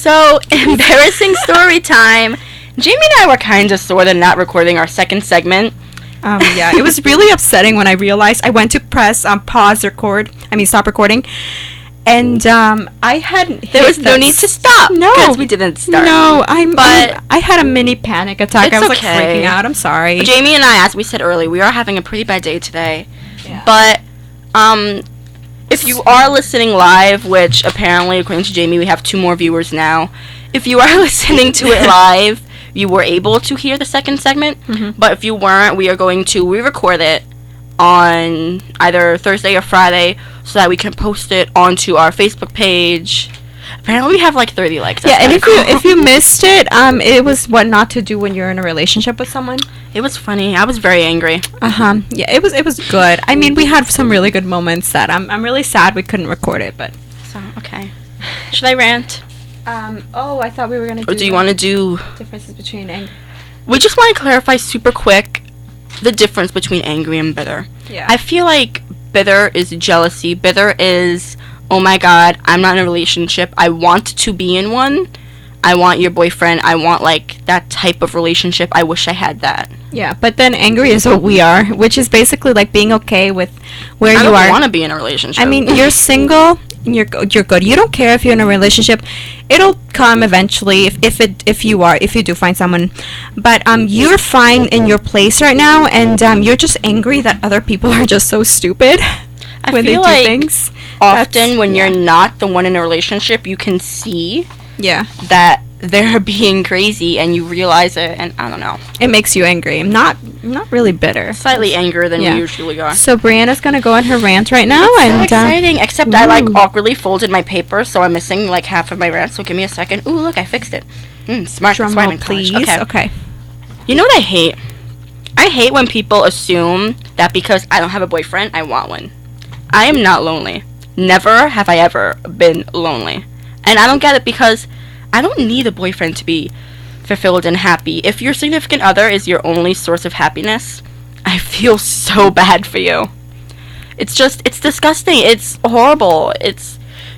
So, embarrassing story time. Jamie and I were kind of sort of not recording our second segment. Yeah, it was really upsetting when I realized I went to press stop recording, and I hadn't. There was no need to stop. No, because we didn't start. No, I had a mini panic attack. It's I was like okay. freaking out. I'm sorry. Jamie and I, as we said earlier, we are having a pretty bad day today. Yeah. But if you are listening live, which apparently, according to Jamie, we have 2 more viewers now. If you are listening to it live, you were able to hear the second segment. Mm-hmm. But if you weren't, we are going to re-record it on either Thursday or Friday so that we can post it onto our Facebook page. Apparently we have like 30 likes. Yeah, and if you missed it, it was what not to do when you're in a relationship with someone. It was funny. I was very angry. Yeah, it was good. I mean, we had some really good moments that I'm really sad we couldn't record it, but So, okay. Should I rant? I thought we were gonna. Or do you want to do... differences between anger? We just want to clarify super quick the difference between angry and bitter. Yeah. I feel like bitter is jealousy. Bitter is, oh my god, I'm not in a relationship. I want to be in one. I want your boyfriend. I want, like, that type of relationship. I wish I had that. Yeah, but then angry is what we are, which is basically like being okay with where I you don't are. want to be in a relationship. I mean, you're single. You're good. You don't care if you're in a relationship. It'll come eventually if you do find someone. But you're fine in your place right now, and you're just angry that other people are just so stupid when they feel do like things. often when you're not the one in a relationship, you can see Yeah, that they're being crazy and you realize it, and I don't know. it makes you angry. I'm not really bitter. Slightly angrier than Yeah. we usually are. So Brianna's gonna go on her rant right now, So and exciting, except I ooh. awkwardly folded my paper, so I'm missing like half of my rant, so give me a second. Ooh, look, I fixed it. Smart. drum That's why I'm roll, in college. please. Okay. Okay. You know what I hate? I hate when people assume that because I don't have a boyfriend, I want one. I am not lonely. Never have I ever been lonely. And I don't get it because I don't need a boyfriend to be fulfilled and happy. If your significant other is your only source of happiness, I feel so bad for you. It's disgusting. It's horrible.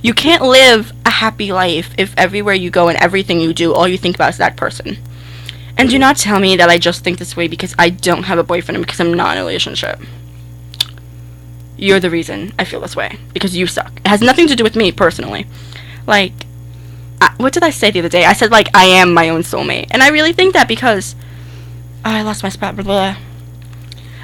You can't live a happy life if everywhere you go and everything you do, all you think about is that person. And do not tell me that I just think this way because I don't have a boyfriend and because I'm not in a relationship. You're the reason I feel this way. Because you suck. It has nothing to do with me, personally. Like, what did I say the other day? I said, like, I am my own soulmate. And I really think that because... Oh, I lost my spot. Blah, blah.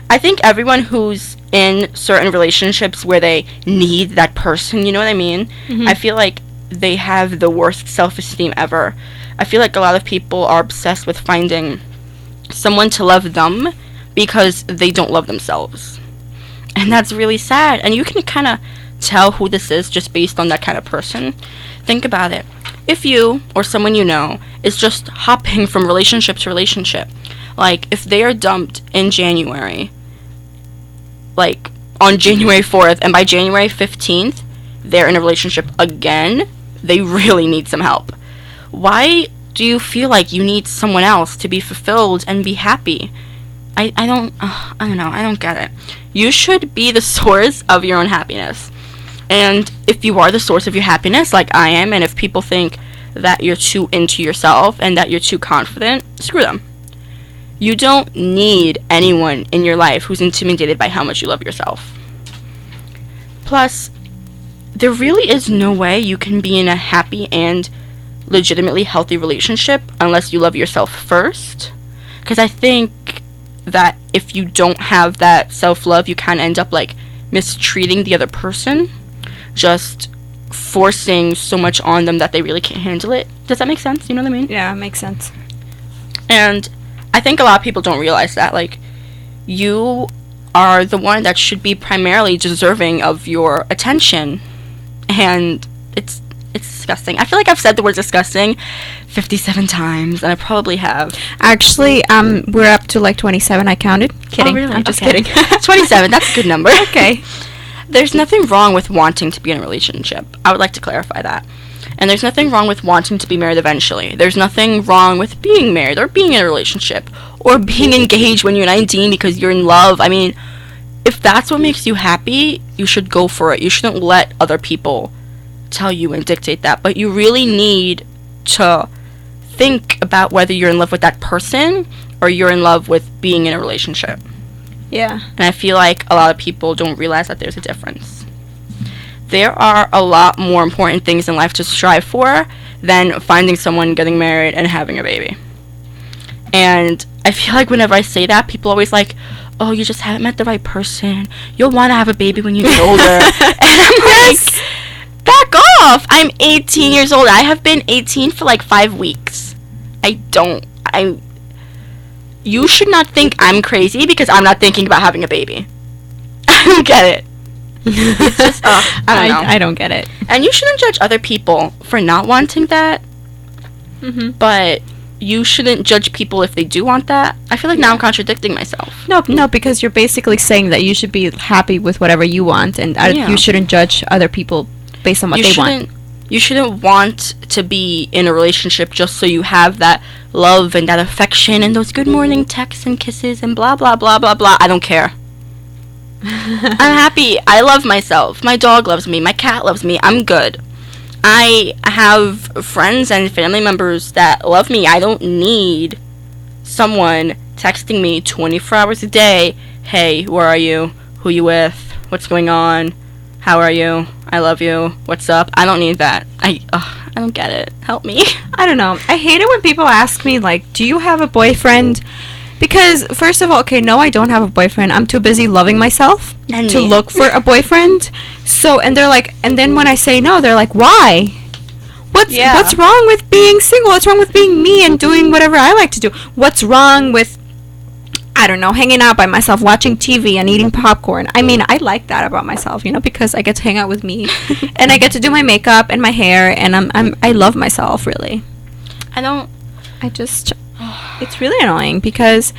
I think everyone who's in certain relationships where they need that person, you know what I mean? Mhm. I feel like they have the worst self-esteem ever. I feel like a lot of people are obsessed with finding someone to love them because they don't love themselves. And that's really sad. And you can kind of tell who this is just based on that kind of person. Think about it. If you or someone you know is just hopping from relationship to relationship, like if they are dumped in January, like on January 4th, and by January 15th, they're in a relationship again, they really need some help. Why do you feel like you need someone else to be fulfilled and be happy? I don't know. I don't get it. You should be the source of your own happiness. And if you are the source of your happiness, like I am, and if people think that you're too into yourself and that you're too confident, screw them. You don't need anyone in your life who's intimidated by how much you love yourself. Plus, there really is no way you can be in a happy and legitimately healthy relationship unless you love yourself first. Because I think that if you don't have that self-love, you kind of end up like mistreating the other person, just forcing so much on them that they really can't handle it. Does that make sense? You know what I mean? Yeah, it makes sense. And I think a lot of people don't realize that, like, you are the one that should be primarily deserving of your attention. And it's disgusting. I feel like I've said the word disgusting 57 times, and I probably have. Actually, we're up to like 27. I counted. Kidding. Oh, really? I'm just Okay. kidding. 27, that's a good number. Okay. There's nothing wrong with wanting to be in a relationship. I would like to clarify that. And there's nothing wrong with wanting to be married eventually. There's nothing wrong with being married or being in a relationship or being engaged when you're 19 because you're in love. I mean, if that's what makes you happy, you should go for it. You shouldn't let other people tell you and dictate that. But you really need to think about whether you're in love with that person or you're in love with being in a relationship. Yeah. And I feel like a lot of people don't realize that there's a difference. There are a lot more important things in life to strive for than finding someone, getting married, and having a baby. And I feel like whenever I say that, people always like, oh, you just haven't met the right person. You'll want to have a baby when you get older. And I'm like, back off. I'm 18 years old. I have been 18 for like 5 weeks. You should not think I'm crazy because I'm not thinking about having a baby. I don't get it. It's just, I don't know. I don't get it. And you shouldn't judge other people for not wanting that. Mm-hmm. But you shouldn't judge people if they do want that. I feel like now I'm contradicting myself. No, because you're basically saying that you should be happy with whatever you want, and you shouldn't judge other people based on what they want. You shouldn't want to be in a relationship just so you have that love and that affection and those good morning texts and kisses and blah, blah, blah, blah, blah. I don't care. I'm happy. I love myself. My dog loves me. My cat loves me. I'm good. I have friends and family members that love me. I don't need someone texting me 24 hours a day. Hey, where are you? Who you with? What's going on? How are you? I love you. What's up? I don't need that. I don't get it. Help me. I don't know. I hate it when people ask me, like, do you have a boyfriend? Because, first of all, okay, no, I don't have a boyfriend. I'm too busy loving myself to look for a boyfriend. So, and they're like, and then when I say no, they're like, why? What's wrong with being single? What's wrong with being me and doing whatever I like to do? What's wrong with, I don't know, hanging out by myself, watching TV and eating popcorn? I mean, I like that about myself, because I get to hang out with me and I get to do my makeup and my hair, and I love myself, really. It's really annoying because,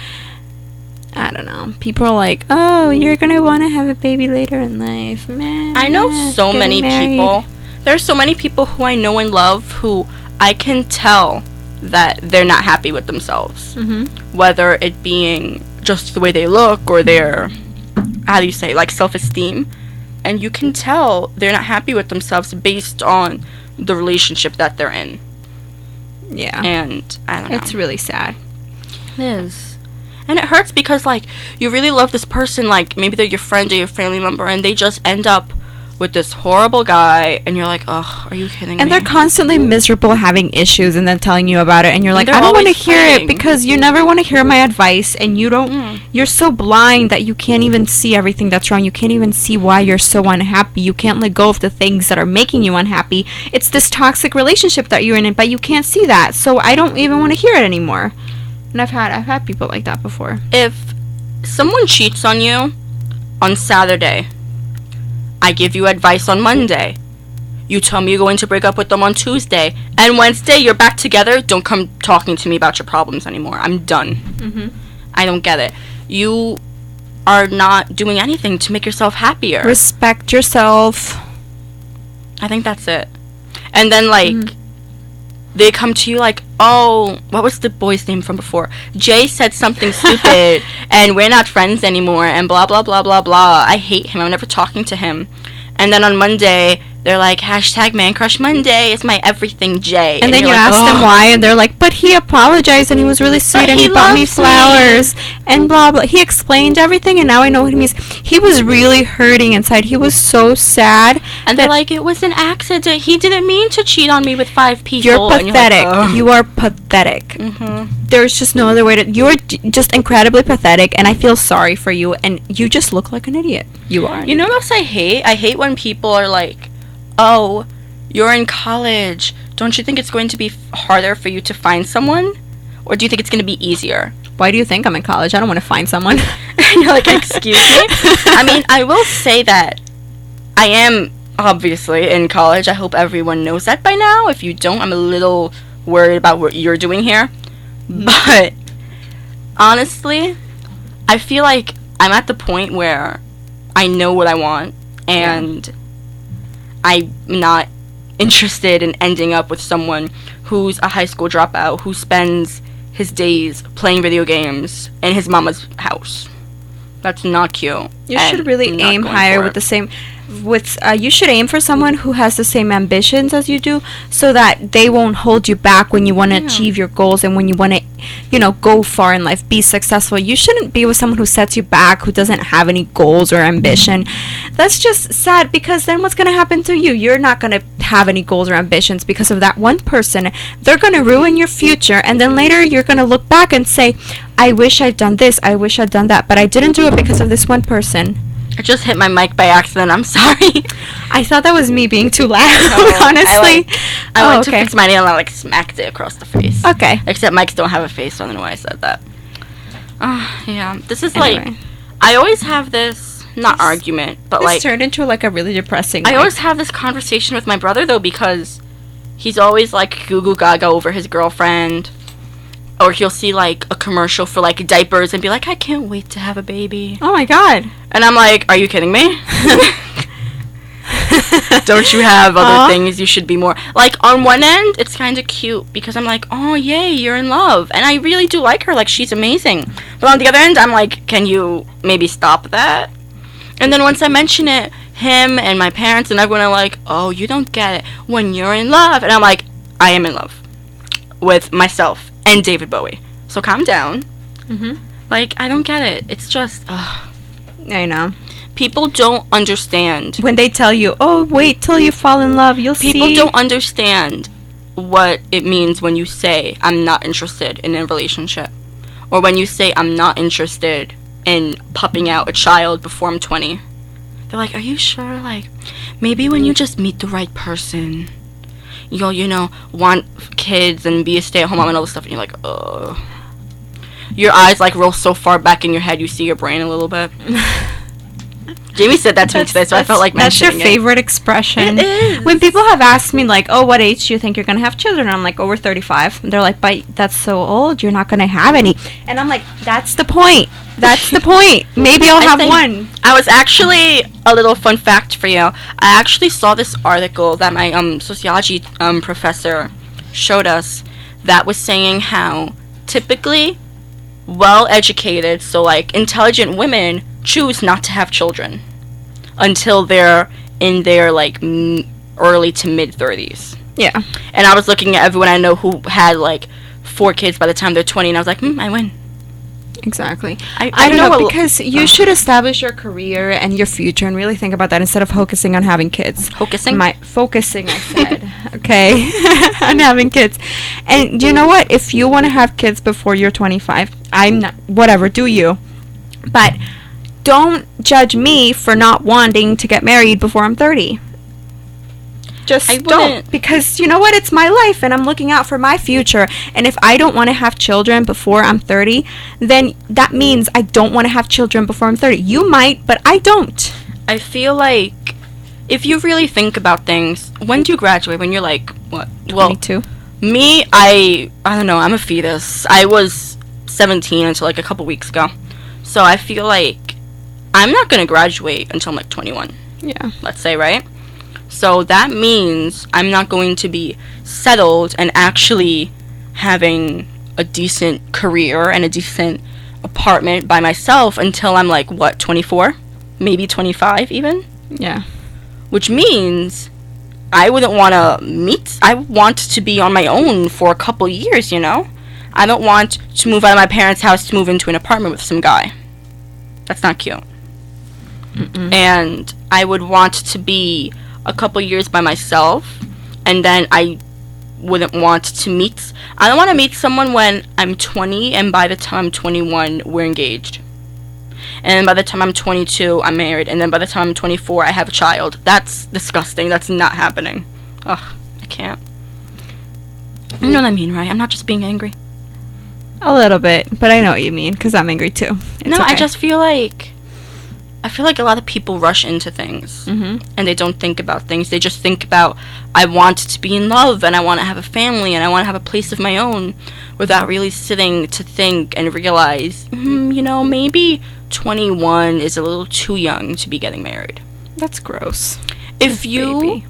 I don't know, people are like, oh, you're going to want to have a baby later in life, man. I know so many people. There's so many people who I know and love who I can tell that they're not happy with themselves. Mm-hmm. Whether it being just the way they look or their, self-esteem. And you can tell they're not happy with themselves based on the relationship that they're in. Yeah. And I don't know. It's really sad. It is. And it hurts because, you really love this person, maybe they're your friend or your family member, and they just end up with this horrible guy, and you're like, ugh, are you kidding me? And they're constantly miserable, having issues, and then telling you about it, and you're like, I don't want to hear it, because you never want to hear my advice, and you don't, you're so blind that you can't even see everything that's wrong. You can't even see why you're so unhappy. You can't let go of the things that are making you unhappy. It's this toxic relationship that you're in, but you can't see that, so I don't even want to hear it anymore. And I've had people like that before. If someone cheats on you on Saturday, I give you advice on Monday. You tell me you're going to break up with them on Tuesday, and Wednesday you're back together, don't come talking to me about your problems anymore. I'm done. Mm-hmm. I don't get it. You are not doing anything to make yourself happier. Respect yourself. I think that's it. And then, they come to you like, oh, what was the boy's name from before? Jay said something stupid, and we're not friends anymore, and blah, blah, blah, blah, blah. I hate him. I'm never talking to him. And then on Monday, they're like, hashtag Man Crush Monday. It's my everything, Jay. And then you ask them why, and they're like, but he apologized, and he was really sweet, and he bought me flowers, and blah, blah. He explained everything, and now I know what he means. He was really hurting inside. He was so sad. And they're like, it was an accident. He didn't mean to cheat on me with 5 people. You're pathetic. You are pathetic. Mm-hmm. There's just no other way to... You're just incredibly pathetic, and I feel sorry for you, and you just look like an idiot. You are. You know what else I hate? I hate when people are like, oh, you're in college. Don't you think it's going to be harder for you to find someone? Or do you think it's going to be easier? Why do you think I'm in college? I don't want to find someone. You're like, excuse me? I mean, I will say that I am obviously in college. I hope everyone knows that by now. If you don't, I'm a little worried about what you're doing here. But honestly, I feel like I'm at the point where I know what I want, and I'm not interested in ending up with someone who's a high school dropout who spends his days playing video games in his mama's house. That's not cute. You should really aim higher with the same... you should aim for someone who has the same ambitions as you do, so that they won't hold you back when you want to achieve your goals and when you want to, go far in life, be successful. You shouldn't be with someone who sets you back, who doesn't have any goals or ambition. That's just sad, because then what's going to happen to you? You're not going to have any goals or ambitions because of that one person. They're going to ruin your future, and then later you're going to look back and say, I wish I'd done this, I wish I'd done that, but I didn't do it because of this one person. I just hit my mic by accident. I'm sorry. I thought that was me being too loud, No, honestly. I went to fix my nail and I smacked it across the face. Okay. Except mics don't have a face, so I don't know why I said that. Yeah. This is Anyway. I always have this, not argument, but This turned into a really depressing. I always have this conversation with my brother, though, because he's always, goo goo gaga over his girlfriend. Or he'll see, a commercial for, diapers and be like, I can't wait to have a baby. Oh my god. And I'm like, are you kidding me? Don't you have other things you should be more... on one end, it's kind of cute, because I'm like, oh, yay, you're in love. And I really do like her. She's amazing. But on the other end, I'm like, can you maybe stop that? And then once I mention it, him and my parents and everyone are like, oh, you don't get it. When you're in love. And I'm like, I am in love. With myself. And David Bowie. So calm down. Mhm. I don't get it. It's just, I know. people don't understand. When they tell you, oh, wait till you fall in love, you'll People see. don't understand what it means when you say, I'm not interested in a relationship. Or when you say, I'm not interested in popping out a child before I'm 20. They're like, are you sure? Maybe when you just meet the right person, you'll, want kids and be a stay-at-home mom and all this stuff, and you're like, ugh. Your eyes, roll so far back in your head, you see your brain a little bit. Jamie said that to me today, so I felt like mentioning it. That's your favorite expression. It is. When people have asked me, oh, what age do you think you're going to have children? I'm like, over 35. And they're like, but that's so old, you're not going to have any. And I'm like, that's the point. That's the point. Maybe I'll have one. I was actually, a little fun fact for you, I actually saw this article that my sociology professor showed us that was saying how typically well-educated, so intelligent women choose not to have children until they're in their early to mid 30s. Yeah. And I was looking at everyone I know who had 4 kids by the time they're 20, and I was like, I win. Exactly. I don't know, know because you should establish your career and your future and really think about that instead of focusing on having kids. Focusing, I said. Okay. On having kids. And you know what? If you want to have kids before you're 25, I'm not, whatever, do you. But don't judge me for not wanting to get married before I'm 30. Just don't, because you know what, it's my life and I'm looking out for my future, and if I don't want to have children before I'm 30, then that means I don't want to have children before I'm 30. You might, but I don't. I feel like if you really think about things, when do you graduate? When you're what? 22. Well, me, I don't know, I'm a fetus. I was 17 until a couple weeks ago. So I feel like I'm not going to graduate until I'm 21. Yeah. Let's say, right? So that means I'm not going to be settled and actually having a decent career and a decent apartment by myself until I'm 24? Maybe 25 even? Yeah. Which means I wouldn't want to I want to be on my own for a couple years, I don't want to move out of my parents' house to move into an apartment with some guy. That's not cute. Mm-mm. And I would want to be a couple years by myself, and then I wouldn't want to meet... I don't want to meet someone when I'm 20, and by the time I'm 21, we're engaged. And then by the time I'm 22, I'm married, and then by the time I'm 24, I have a child. That's disgusting. That's not happening. Ugh, I can't. You know what I mean, right? I'm not just being angry. A little bit, but I know what you mean, because I'm angry too. It's I okay. just feel like... a lot of people rush into things, and they don't think about things. They just think about, I want to be in love, and I want to have a family, and I want to have a place of my own, without really sitting to think and realize, maybe 21 is a little too young to be getting married. That's gross. Baby.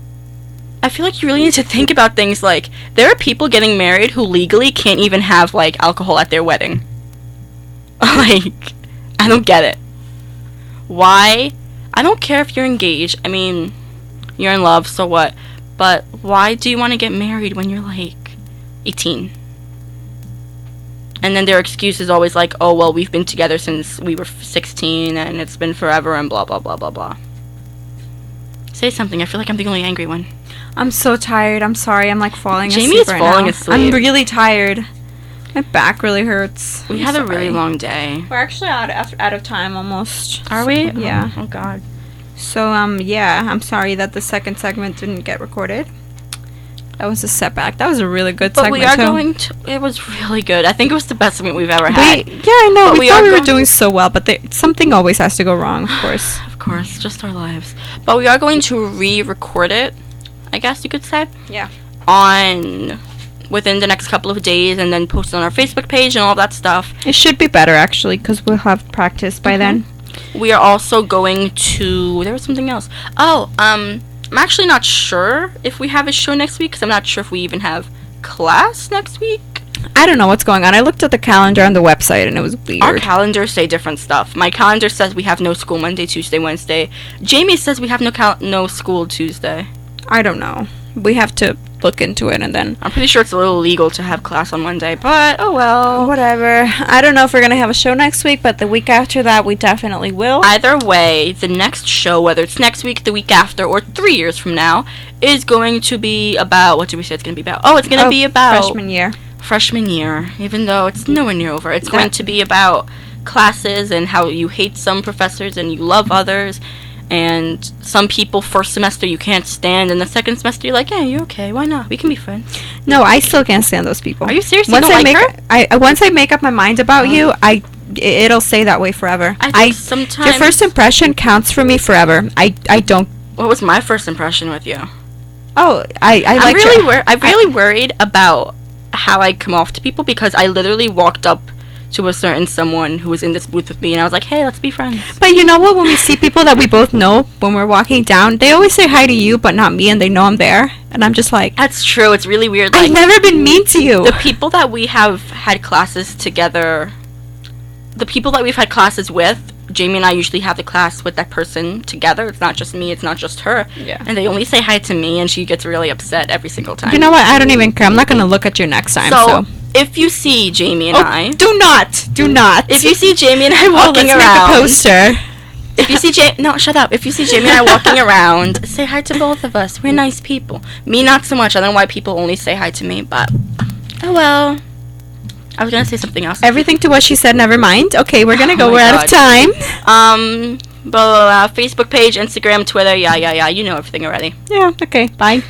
I feel like you really need to think about things there are people getting married who legally can't even have, alcohol at their wedding. I don't get it. Why? I don't care if you're engaged. I mean, you're in love, so what? But why do you want to get married when you're like 18? And then their excuse is always like, oh, well, we've been together since we were 16 and it's been forever and blah, blah, blah, blah, blah. Say something. I feel like I'm the only angry one. I'm so tired. I'm sorry. I'm like falling Jamie asleep is right falling now. asleep. I'm really tired. My back really hurts. We I'm had a sorry. really long day. We're actually out of time almost. Are we? Yeah. Oh, God. So yeah, I'm sorry that the second segment didn't get recorded. That was a setback. That was a really good But segment we are too. going to... It was really good. I think it was the best segment we've ever Yeah, had. I know. But We we thought are we were going- doing so well, but something always has to go wrong, of course. Of course, just our lives. But we are going to re-record it, I guess you could say. Yeah. Within the next couple of days, and then post it on our Facebook page and all that stuff. It should be better actually, because we'll have practice by then. We are also going to... There was something else. Oh, I'm actually not sure if we have a show next week, because I'm not sure if we even have class next week. I don't know what's going on. I looked at the calendar on the website and it was weird. Our calendars say different stuff. My calendar says we have no school Monday, Tuesday, Wednesday. Jamie says we have no school Tuesday. I don't know. We have to look into it and then... I'm pretty sure it's a little illegal to have class on Monday, but oh well. Whatever. I don't know if we're going to have a show next week, but the week after that we definitely will. Either way, the next show, whether it's next week, the week after, or 3 years from now, is going to be about... What did we say it's going to be about? Oh, it's going to be about... freshman year. Freshman year, even though it's nowhere near over. It's going to be about classes and how you hate some professors and you love others. And some people first semester you can't stand, and the second semester you're like, yeah, you're okay. Why not? We can be friends. No, I still can't stand those people. Are you serious? You Once don't I like make her? once I make up my mind about you, it'll stay that way forever. I think sometimes... Your first impression counts for me forever. I don't. What was my first impression with you? Oh, I I'm like really I'm really worried about how I come off to people, because I literally walked up to a certain someone who was in this booth with me, and I was like, hey, let's be friends. But you know what? When we see people that we both know, when we're walking down, they always say hi to you, but not me, and they know I'm there. And I'm just like, That's true. It's really weird. I've never been mean to you. The people that we have had classes together, the people that we've had classes with, Jamie and I usually have the class with that person together. It's not just me, it's not just her. Yeah. And they only say hi to me, and she gets really upset every single time. You know what? I don't even care. I'm not gonna look at you next time. So, if you see Jamie and I... do not. If you see Jamie and I walking let's around... make a poster. If you see No, shut up. If you see Jamie and I walking around, say hi to both of us. We're nice people. Me, not so much. I don't know why people only say hi to me, but... Oh, well. I was gonna say something else. Everything to what she said, never mind. Okay, we're gonna go. Oh my We're out of time. Blah, blah, blah. Facebook page, Instagram, Twitter, yeah. You know everything already. Yeah, okay, bye.